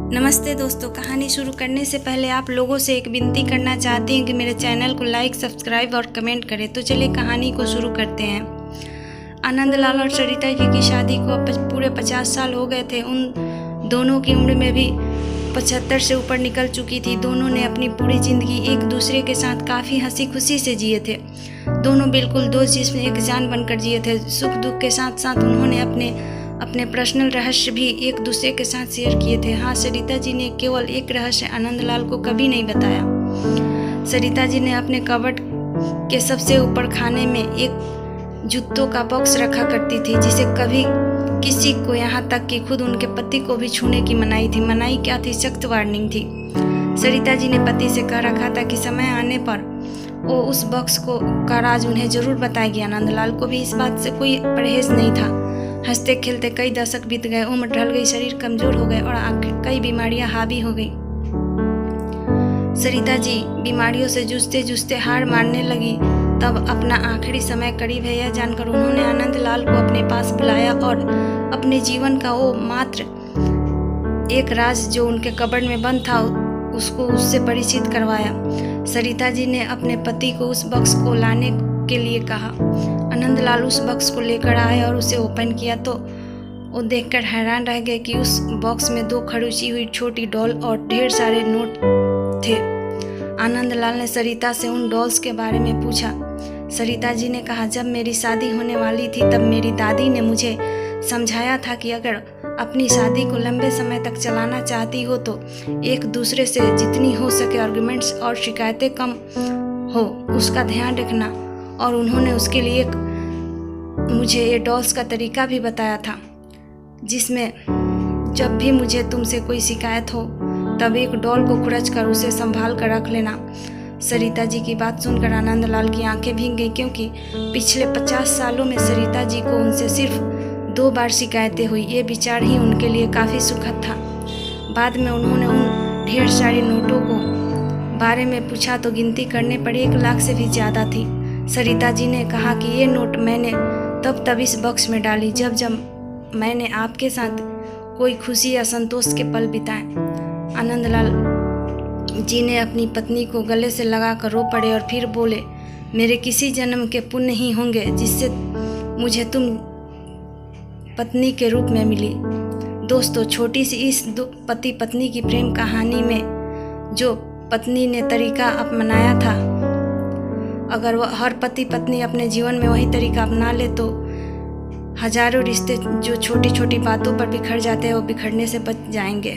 नमस्ते दोस्तों, कहानी शुरू करने से पहले आप लोगों से एक विनती करना चाहती हूँ कि मेरे चैनल को लाइक, सब्सक्राइब और कमेंट करें। तो चलिए कहानी को शुरू करते हैं। आनंदलाल और सरिता जी की शादी को अब पूरे 50 साल हो गए थे। उन दोनों की उम्र में भी 75 से ऊपर निकल चुकी थी। दोनों ने अपनी पूरी ज़िंदगी एक दूसरे के साथ काफ़ी हंसी खुशी से जिए थे। दोनों बिल्कुल दो जिस्म एक जान बनकर जिए थे। सुख दुख के साथ साथ उन्होंने अपने पर्सनल रहस्य भी एक दूसरे के साथ शेयर किए थे। हाँ, सरिता जी ने केवल एक रहस्य आनंदलाल को कभी नहीं बताया। सरिता जी ने अपने कबर्ड के सबसे ऊपर खाने में एक जूतों का बॉक्स रखा करती थी, जिसे कभी किसी को, यहाँ तक कि खुद उनके पति को भी छूने की मनाही थी। मनाही क्या थी? सख्त वार्निंग थी। सरिता जी ने पति से कह रखा था कि समय आने पर वो उस बॉक्स का राज उन्हें जरूर बताएगी। आनंदलाल को भी इस बात से कोई परहेज नहीं था। हंसते खेलते कई दशक बीत गए, उम्र ढल गई, शरीर कमजोर हो गए और कई बीमारियां हावी हो गई। सरिता जी बीमारियों से जूझते जूझते हार मानने लगी। तब अपना आखिरी समय करीब है यह जानकर उन्होंने आनंदलाल को अपने पास बुलाया और अपने जीवन का वो मात्र एक राज जो उनके कबर्ड में बंद था उसको उससे परिचित करवाया। सरिता जी ने अपने पति को उस बॉक्स को लाने के लिए कहा। आनंदलाल उस बॉक्स को लेकर आए और उसे ओपन किया तो वो देखकर हैरान रह गए कि उस बॉक्स में 2 खड़ूसी हुई छोटी डॉल और ढेर सारे नोट थे। आनंदलाल ने सरिता से उन डॉल्स के बारे में पूछा। सरिता जी ने कहा, जब मेरी शादी होने वाली थी तब मेरी दादी ने मुझे समझाया था कि अगर अपनी शादी को लंबे समय तक चलाना चाहती हो तो एक दूसरे से जितनी हो सके आर्गुमेंट्स और शिकायतें कम हो उसका ध्यान रखना। और उन्होंने उसके लिए मुझे ये डॉल्स का तरीका भी बताया था, जिसमें जब भी मुझे तुमसे कोई शिकायत हो तब एक डॉल को खुरच कर उसे संभाल कर रख लेना। सरिता जी की बात सुनकर आनंदलाल की आंखें भीग गई, क्योंकि पिछले 50 सालों में सरिता जी को उनसे सिर्फ 2 बार शिकायतें हुई। ये विचार ही उनके लिए काफ़ी सुखद था। बाद में उन्होंने उन ढेर सारे नोटों को बारे में पूछा तो गिनती करने पर 1 लाख से भी ज़्यादा थी। सरिता जी ने कहा कि ये नोट मैंने तब इस बॉक्स में डाली जब मैंने आपके साथ कोई खुशी या संतोष के पल बिताए। आनंदलाल जी ने अपनी पत्नी को गले से लगाकर रो पड़े और फिर बोले, मेरे किसी जन्म के पुण्य ही होंगे जिससे मुझे तुम पत्नी के रूप में मिली। दोस्तों, छोटी सी इस पति पत्नी की प्रेम कहानी में जो पत्नी ने तरीका अपनाया था, अगर वह हर पति पत्नी अपने जीवन में वही तरीका अपना ले तो हजारों रिश्ते जो छोटी छोटी बातों पर बिखर जाते हैं वो बिखरने से बच जाएंगे।